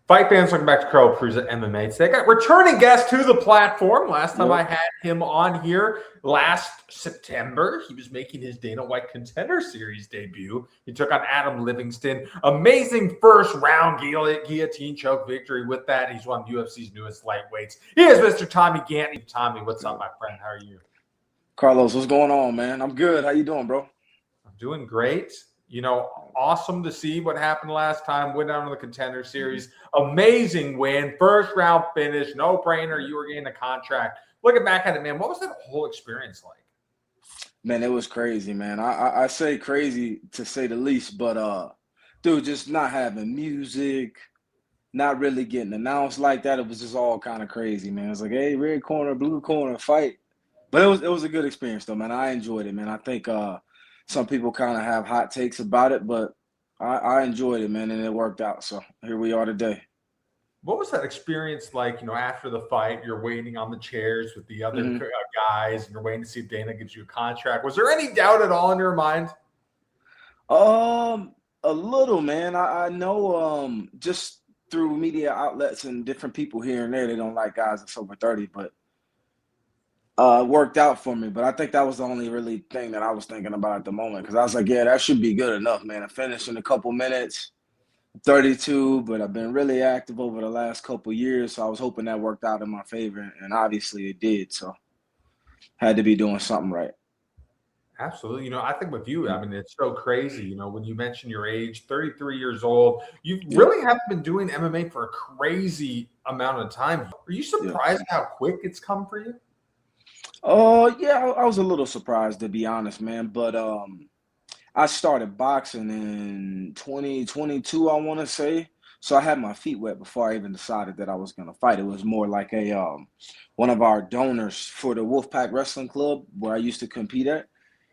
Fight fans, welcome back to Carl Cruz at MMA. Today, got returning guest to the platform. Last time I had him on here last September, he was making his Dana White Contender Series debut. He took on Adam Livingston. Amazing first round guillotine choke victory with that. He's one of UFC's newest lightweights. He is Mr. Tommy Gantt. Tommy, what's up, my friend? How are you? Carlos, what's going on, man? I'm good. How you doing, bro? I'm doing great. You know, awesome to see what happened last time. Went down to the Contender Series. Amazing win. First round finish. No brainer. You were getting a contract. Looking back at it, man, what was that whole experience like? Man, it was crazy, man. I say crazy to say the least, but dude, just not having music, not really getting announced like that. It was just all kind of crazy, man. It's like, hey, red corner, blue corner, fight. But it was a good experience though, man. I enjoyed it, man. I think some people kind of have hot takes about it, but I enjoyed it, man, and it worked out. So here we are today. What was that experience like, you know, after the fight? You're waiting on the chairs with the other guys, and you're waiting to see if Dana gives you a contract. Was there any doubt at all in your mind? A little, man. I know just through media outlets and different people here and there, they don't like guys that's over 30, but it worked out for me. But I think that was the only really thing that I was thinking about at the moment, because I was like, yeah, that should be good enough, man. I finished in a couple minutes, 32, but I've been really active over the last couple years, so I was hoping that worked out in my favor, and obviously it did. So had to be doing something right. Absolutely. You know, I think with you, I mean, it's so crazy. You know, when you mention your age, 33 years old, you really haven't been doing MMA for a crazy amount of time. Are you surprised how quick it's come for you? Yeah, I was a little surprised, to be honest, man. But I started boxing in 2022, I want to say. So I had my feet wet before I even decided that I was going to fight. It was more like a one of our donors for the Wolfpack Wrestling Club where I used to compete at.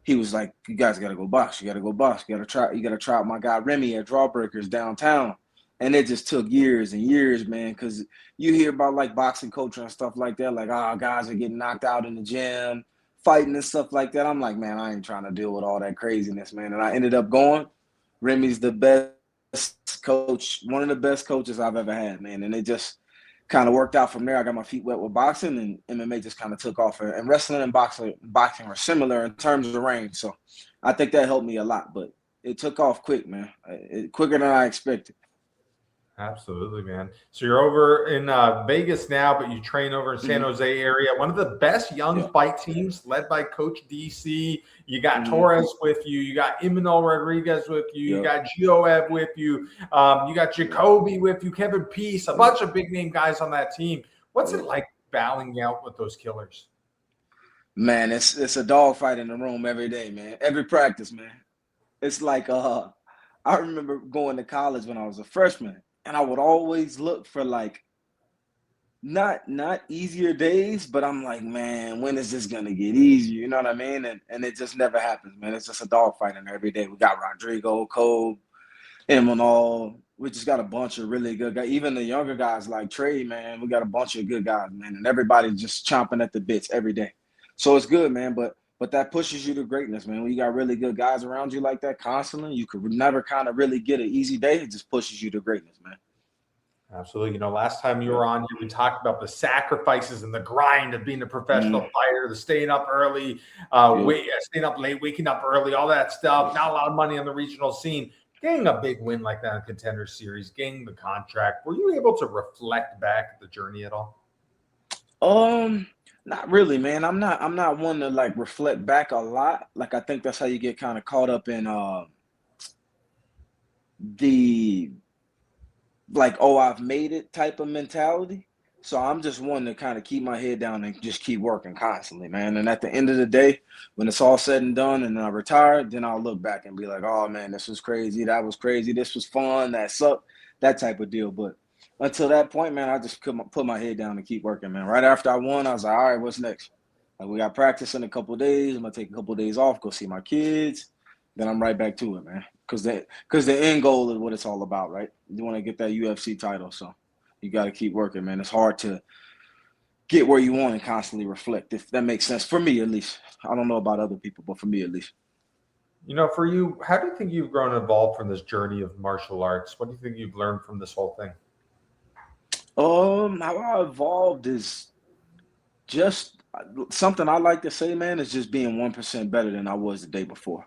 He was like, "You guys got to go box. You got to go box. You got to try out my guy Remy at Drawbreakers downtown." And it just took years and years, man, because you hear about like boxing culture and stuff like that, like, oh, guys are getting knocked out in the gym, fighting and stuff like that. I'm like, man, I ain't trying to deal with all that craziness, man. And I ended up going. Remy's the best coach, one of the best coaches I've ever had, man. And it just kind of worked out from there. I got my feet wet with boxing, and MMA just kind of took off. And wrestling and boxing are similar in terms of range. So I think that helped me a lot. But it took off quick, man, quicker than I expected. Absolutely, man. So you're over in Vegas now, but you train over in San Jose area. One of the best young fight teams led by Coach DC. You got Torres with you. You got Imanol Rodriguez with you. You got Gioev with you. You got Jacoby with you. Kevin Peace, a bunch of big name guys on that team. What's it like battling out with those killers? Man, it's a dogfight in the room every day, man. Every practice, man. It's like I remember going to college when I was a freshman. And I would always look for like not easier days, but I'm like, man, when is this gonna get easier? You know what I mean? And it just never happens, man. It's just a dogfight in there every day. We got Rodrigo, Cole, Imanol. We just got a bunch of really good guys. Even the younger guys like Trey, man, we got a bunch of good guys, man. And everybody's just chomping at the bits every day. So it's good, man. But that pushes you to greatness, man. When you got really good guys around you like that constantly, you could never kind of really get an easy day. It just pushes you to greatness, man. Absolutely. You know, last time you were on here, we talked about the sacrifices and the grind of being a professional fighter, the staying up early, staying up late, waking up early, all that stuff. Not a lot of money on the regional scene. Getting a big win like that in Contender Series, getting the contract. Were you able to reflect back at the journey at all? Not really, man. I'm not one to like reflect back a lot. Like I think that's how you get kind of caught up in the like, oh, I've made it type of mentality. So I'm just one to kind of keep my head down and just keep working constantly, man. And at the end of the day, when it's all said and done and I retire, then I'll look back and be like, oh man, this was crazy. That was crazy. This was fun. That sucked. That type of deal. But until that point, man, I just put my head down and keep working, man. Right after I won, I was like, all right, what's next? Like, we got practice in a couple of days. I'm going to take a couple of days off, go see my kids. Then I'm right back to it, man. Because the end goal is what it's all about, right? You want to get that UFC title, so you got to keep working, man. It's hard to get where you want and constantly reflect, if that makes sense. For me, at least. I don't know about other people, but for me, at least. You know, for you, how do you think you've grown and evolved from this journey of martial arts? What do you think you've learned from this whole thing? How I evolved is just something I like to say, man, is just being 1% better than I was the day before.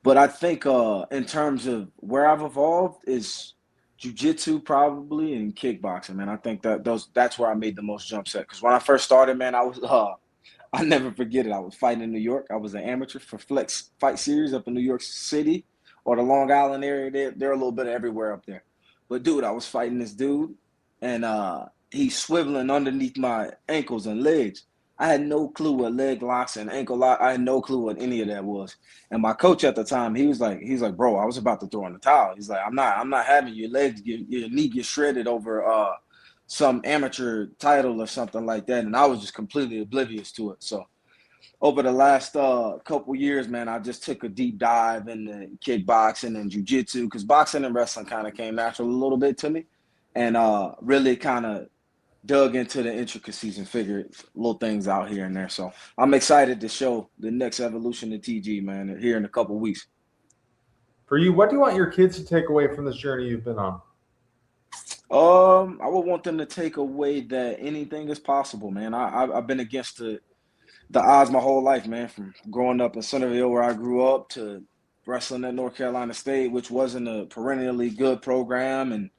But I think in terms of where I've evolved is jujitsu probably and kickboxing, man. I think that's where I made the most jumps at. Because when I first started, man, I never forget it. I was fighting in New York. I was an amateur for Flex Fight Series up in New York City or the Long Island area. They're a little bit everywhere up there. But dude, I was fighting this dude, and he's swiveling underneath my ankles and legs. I had no clue what leg locks and ankle lock. I had no clue what any of that was. And my coach at the time, he's like, bro, I was about to throw in the towel. He's like, I'm not having your legs, your knee get shredded over some amateur title or something like that. And I was just completely oblivious to it. So over the last couple years, man, I just took a deep dive into kickboxing and jiu-jitsu because boxing and wrestling kind of came natural a little bit to me, and really kind of dug into the intricacies and figured little things out here and there. So I'm excited to show the next evolution of TG, man, here in a couple weeks. For you, what do you want your kids to take away from this journey you've been on? I would want them to take away that anything is possible, man. I've been against the odds my whole life, man, from growing up in Centerville where I grew up to wrestling at North Carolina State, which wasn't a perennially good program, and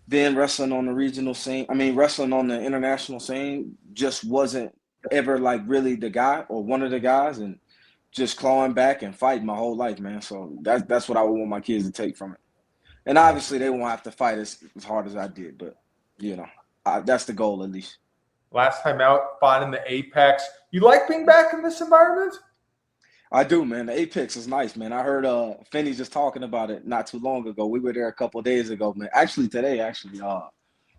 then wrestling on the regional scene. I mean, wrestling on the international scene just wasn't ever like really the guy or one of the guys, and just clawing back and fighting my whole life, man. So that's what I would want my kids to take from it. And obviously they won't have to fight as hard as I did, but that's the goal at least. Last time out, fought in the Apex. You like being back in this environment? I do, man. The Apex is nice, man. I heard Finney just talking about it not too long ago. We were there a couple of days ago, man. Actually, today,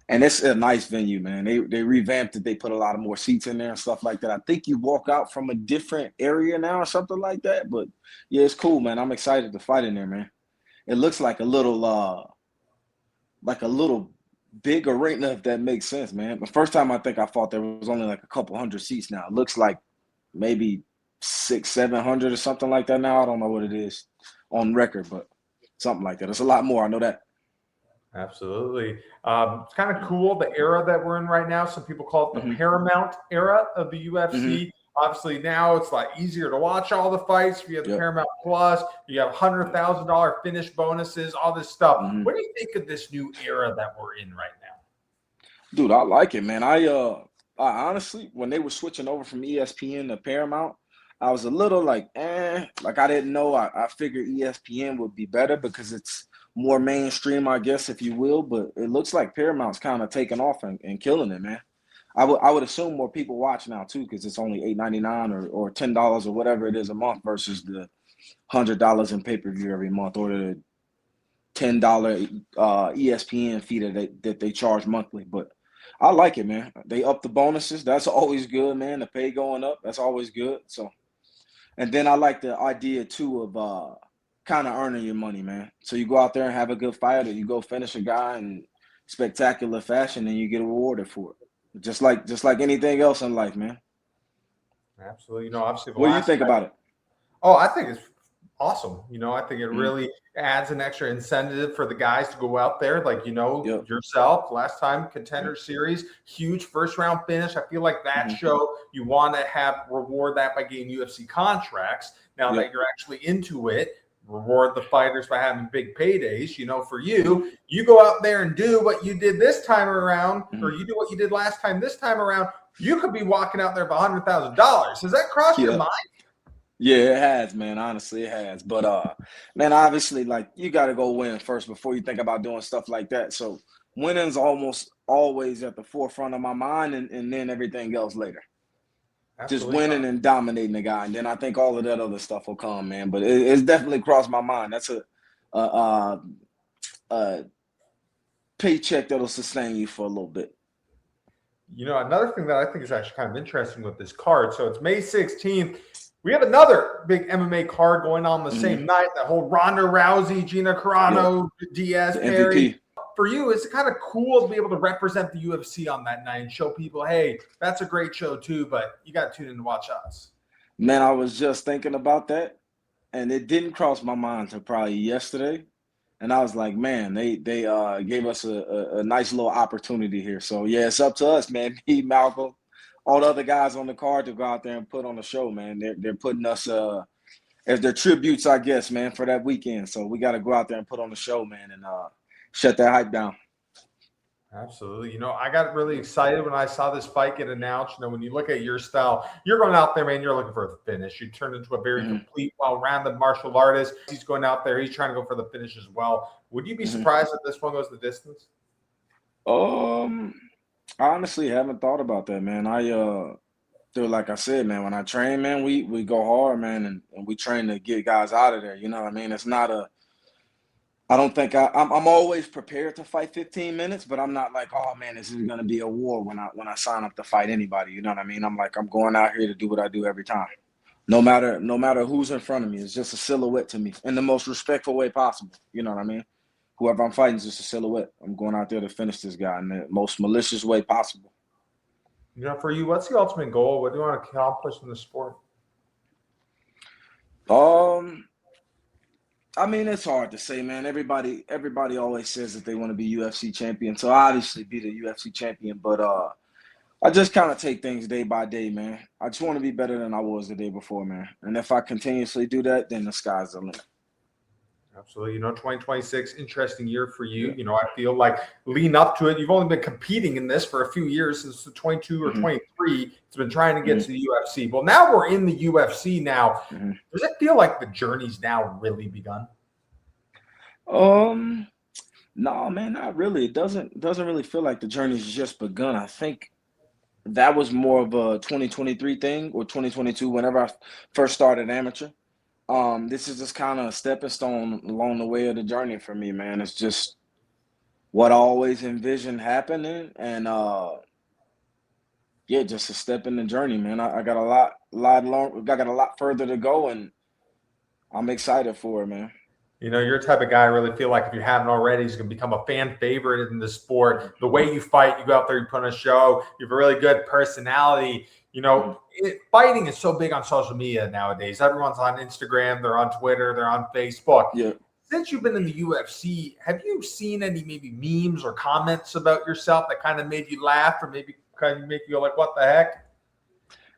and it's a nice venue, man. They revamped it. They put a lot of more seats in there and stuff like that. I think you walk out from a different area now or something like that. But yeah, it's cool, man. I'm excited to fight in there, man. It looks like a little big arena, if that makes sense, man. The first time I think I fought there was only like a couple hundred seats now. It looks like maybe 600-700 or something like that now. I don't know what it is on record, but something like that. It's a lot more. I know that. Absolutely. It's kind of cool, the era that we're in right now. Some people call it the Paramount era of the UFC. Obviously, now it's like easier to watch all the fights. You have the Paramount Plus. You have $100,000 finish bonuses, all this stuff. What do you think of this new era that we're in right now? Dude, I like it, man. I honestly, when they were switching over from ESPN to Paramount, I was a little like, like I didn't know. I figured ESPN would be better because it's more mainstream, I guess, if you will. But it looks like Paramount's kind of taking off and killing it, man. I would assume more people watch now too because it's only $8.99 or $10 or whatever it is a month versus the $100 in pay-per-view every month or the $10 ESPN fee that they charge monthly. But I like it, man. They up the bonuses. That's always good, man. The pay going up. That's always good. So, and then I like the idea too of kind of earning your money, man. So you go out there and have a good fight, or you go finish a guy in spectacular fashion, and you get rewarded for it. Just like anything else in life, man. Absolutely. Obviously, what do you think about it? Oh, I think it's awesome. I think it really adds an extra incentive for the guys to go out there. Like, yourself, last time Contender Series, huge first round finish. I feel like that show you want to reward that by getting UFC contracts. Now that you're actually into it, reward the fighters by having big paydays. For you go out there and do what you did this time around, or you do what you did last time this time around, you could be walking out there with $100,000. Has that crossed your mind? Yeah, it has, man. Honestly, it has. But man, obviously, like, you got to go win first before you think about doing stuff like that. So winning's almost always at the forefront of my mind, and then everything else later. Absolutely. Just winning and dominating the guy, and then I think all of that other stuff will come, man. But it's definitely crossed my mind. That's a paycheck that'll sustain you for a little bit. Another thing that I think is actually kind of interesting with this card. So it's May 16th. We have another big MMA card going on the same night. That whole Ronda Rousey, Gina Carano, Diaz, Perry. For you, it's kind of cool to be able to represent the UFC on that night and show people, hey, that's a great show too, but you got to tune in to watch us. Man, I was just thinking about that, and it didn't cross my mind until probably yesterday. And I was like, man, they gave us a nice little opportunity here. So yeah, it's up to us, man. Me, Malcolm, all the other guys on the card to go out there and put on a show, man. They're putting us as their tributes, I guess, man, for that weekend. So we got to go out there and put on the show, man, and shut that hype down. Absolutely. You know, I got really excited when I saw this fight get announced. You know, when you look at your style, you're going out there, man, you're looking for the finish. You turn into a very complete, well-rounded martial artist. He's going out there. He's trying to go for the finish as well. Would you be surprised if this one goes the distance? I honestly haven't thought about that, man. Like I said, man, when I train, man, we go hard, man, and we train to get guys out of there. You know what I mean? It's not I don't think I'm always prepared to fight 15 minutes, but I'm not like, oh man, this is gonna be a war when I sign up to fight anybody. You know what I mean? I'm like, I'm going out here to do what I do every time. No matter who's in front of me. It's just a silhouette to me in the most respectful way possible. You know what I mean? Whoever I'm fighting is just a silhouette. I'm going out there to finish this guy in the most malicious way possible. You know, for you, what's the ultimate goal? What do you want to accomplish in the sport? I mean, it's hard to say, man. Everybody always says that they want to be UFC champion. So obviously be the UFC champion, but I just kind of take things day by day, man. I just want to be better than I was the day before, man. And if I continuously do that, then the sky's the limit. Absolutely. You know, 2026, interesting year for you. You know, I feel like leading up to it, you've only been competing in this for a few years since the 22 or 23. It's been trying to get to the UFC. Well, now we're in the UFC now. Does it feel like the journey's now really begun? No, man, not really. It doesn't really feel like the journey's just begun. I think that was more of a 2023 thing or 2022 whenever I first started amateur. This is just kind of a stepping stone along the way of the journey for me, man. It's just what I always envisioned happening, and yeah, just a step in the journey, man. I got a lot long. I got a lot further to go, and I'm excited for it, man. You know, you're the type of guy I really feel like if you haven't already, he's going to become a fan favorite in the sport. The way you fight, you go out there, you put on a show, you have a really good personality. You know, fighting is so big on social media nowadays. Everyone's on Instagram, they're on Twitter, they're on Facebook. Yeah. Since you've been in the UFC, have you seen any maybe memes or comments about yourself that kind of made you laugh or maybe kind of make you go like, what the heck?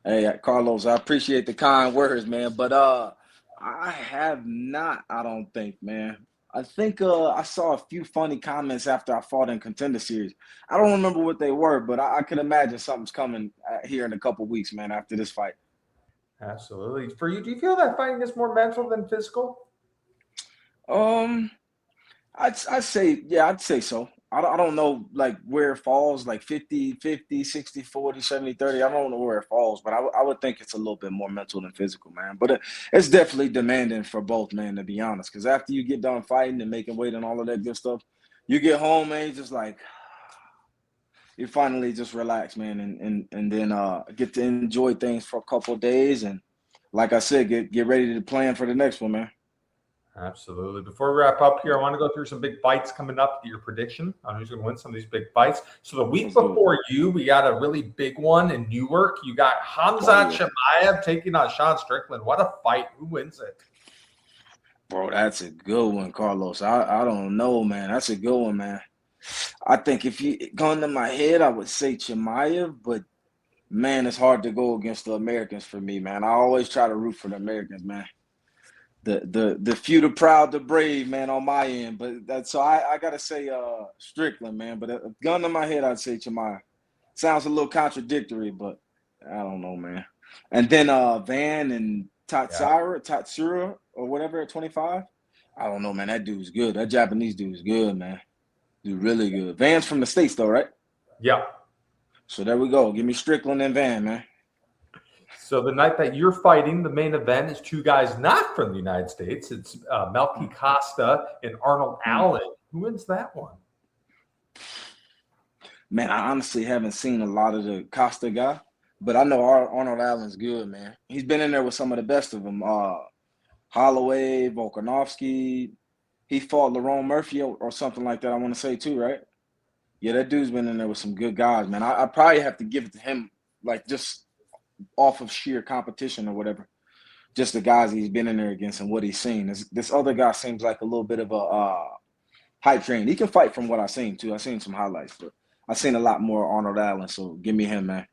Hey, Carlos, I appreciate the kind words, man. But I have not, I don't think, man. I think I saw a few funny comments after I fought in Contender series. I don't remember what they were, but I can imagine something's coming here in a couple weeks, man, after this fight. Absolutely. For you, do you feel that fighting is more mental than physical? I'd say so. I don't know like where it falls, like 50-50, 60-40, 70-30. I don't know where it falls, but I would think it's a little bit more mental than physical, man. But it's definitely demanding for both, man, to be honest. Because after you get done fighting and making weight and all of that good stuff, you get home, man, you're just like, you finally just relax, man, and then get to enjoy things for a couple of days. And like I said, get ready to plan for the next one, man. Absolutely. Before we wrap up here, I want to go through some big fights coming up. Your prediction on who's going to win some of these big fights. So the week before you, we got a really big one in Newark. You got Khamzat Chimaev taking on Sean Strickland. What a fight. Who wins it? Bro, that's a good one, Carlos. I don't know, man. That's a good one, man. I think if you going to my head, I would say Chimaev, but man, it's hard to go against the Americans for me, man. I always try to root for the Americans, man. The few, the proud, the brave, man, on my end. But that's so I gotta say Strickland, man. But a gun to my head, I'd say Chimaev. Sounds a little contradictory, but I don't know, man. And then Van and Tatsura or whatever at 25. I don't know, man. That dude's good. That Japanese dude's good, man. Dude, really good. Van's from the States, though, right? Yeah. So there we go. Give me Strickland and Van, man. So the night that you're fighting, the main event is two guys not from the United States. It's Melky Costa and Arnold Allen. Who wins that one? Man, I honestly haven't seen a lot of the Costa guy, but I know Arnold Allen's good, man. He's been in there with some of the best of them. Holloway, Volkanovski. He fought Lerone Murphy or something like that, I want to say too, right? Yeah, that dude's been in there with some good guys, man. I probably have to give it to him, like just off of sheer competition or whatever. Just the guys he's been in there against and what he's seen. This other guy seems like a little bit of a hype train. He can fight from what I've seen too. I've seen some highlights, but I've seen a lot more Arnold Allen. So give me him, man.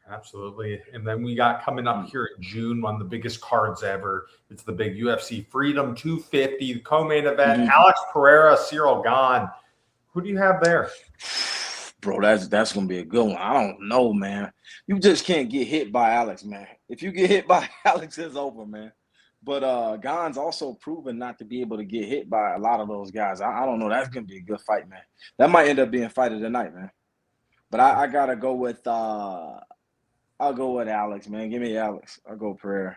Absolutely. And then we got coming up here in June, one of the biggest cards ever. It's the big UFC Freedom 250, the co-main event. Alex Pereira, Cyril Gane. Who do you have there? Bro, that's going to be a good one. I don't know, man. You just can't get hit by Alex, man. If you get hit by Alex, it's over, man. But Gane's also proven not to be able to get hit by a lot of those guys. I don't know. That's going to be a good fight, man. That might end up being fight of the night, man. But I got to go with I'll go with Alex, man. Give me Alex. I'll go Pereira.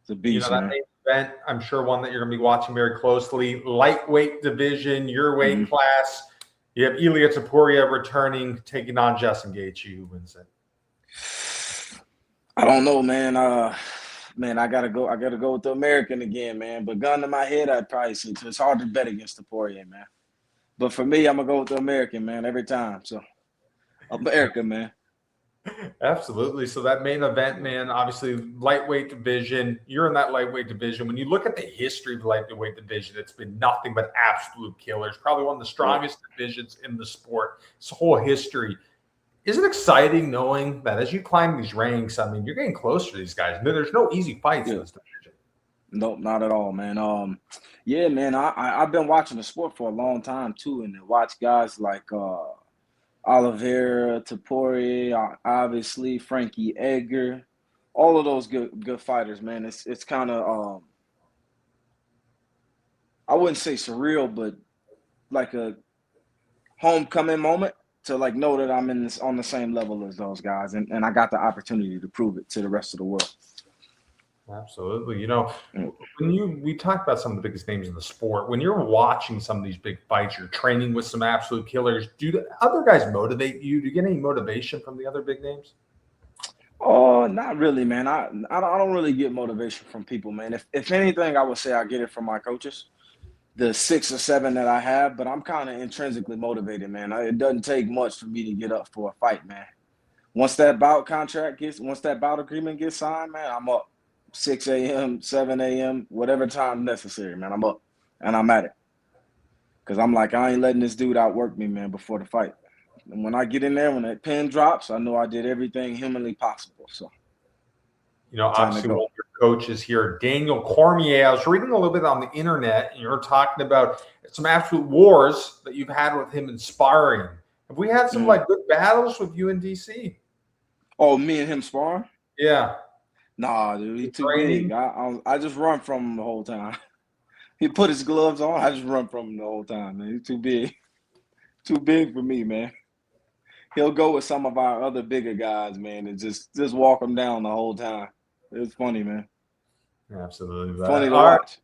It's a beast, that man. main event, I'm sure one that you're going to be watching very closely. Lightweight division, your weight class. You have Ilia Topuria returning, taking on Justin Gaethje. Who wins it? I don't know, man. Man, I gotta go with the American again, man. But gun to my head, I'd probably say it's hard to bet against Topuria, man. But for me, I'm gonna go with the American, man, every time. So America, man. Absolutely. So that main event, man, obviously lightweight division. You're in that lightweight division. When you look at the history of the lightweight division, it's been nothing but absolute killers. Probably one of the strongest divisions in the sport. It's whole history. Is it exciting knowing that as you climb these ranks, I mean, you're getting closer to these guys? There's no easy fights in this division. Nope, not at all, man. Yeah, man, I've been watching the sport for a long time too, and to watch guys like Oliveira, Topuria, obviously Frankie Edgar, all of those good fighters, man. It's kind of I wouldn't say surreal, but like a homecoming moment to like know that I'm on the same level as those guys, and I got the opportunity to prove it to the rest of the world. Absolutely. When we talk about some of the biggest names in the sport, when you're watching some of these big fights, you're training with some absolute killers. Do the other guys motivate you? Do you get any motivation from the other big names? Oh, not really, man. I don't really get motivation from people, man. If anything, I would say I get it from my coaches, the 6 or 7 that I have. But I'm kind of intrinsically motivated, man. It doesn't take much for me to get up for a fight, man. Once that bout agreement gets signed, man, I'm up. 6 a.m., 7 a.m., whatever time necessary, man. I'm up and I'm at it. Because I'm like, I ain't letting this dude outwork me, man, before the fight. And when I get in there, when that pen drops, I know I did everything humanly possible. So, obviously, one of your coaches here, Daniel Cormier. I was reading a little bit on the internet, and you were talking about some absolute wars that you've had with him inspiring. Have we had some good battles with you in DC? Oh, me and him sparring? Yeah. Nah, dude, he's too big. I just run from him the whole time. He put his gloves on. I just run from him the whole time, man. He's too big. Too big for me, man. He'll go with some of our other bigger guys, man, and just walk them down the whole time. It's funny, man. Absolutely. Funny to watch.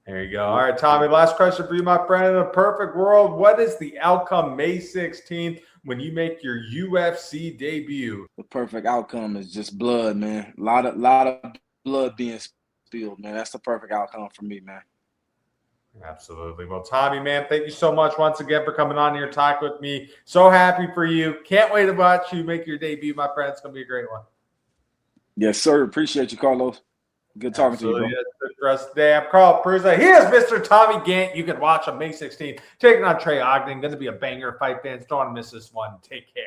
There you go. All right, Tommy, last question for you, my friend. In a perfect world, what is the outcome May 16th when you make your UFC debut? The perfect outcome is just blood, man. A lot of blood being spilled, man. That's the perfect outcome for me, man. Absolutely. Well, Tommy, man, thank you so much once again for coming on here and talk with me. So happy for you. Can't wait to watch you make your debut, my friend. It's going to be a great one. Yes, sir. Appreciate you, Carlos. Good talking to you, bro. That's it for us today. I'm Carl Peruzza. He is Mr. Tommy Gantt. You can watch him May 16th. Taking on Trey Ogden. Going to be a banger fight, fans. Don't want to miss this one. Take care.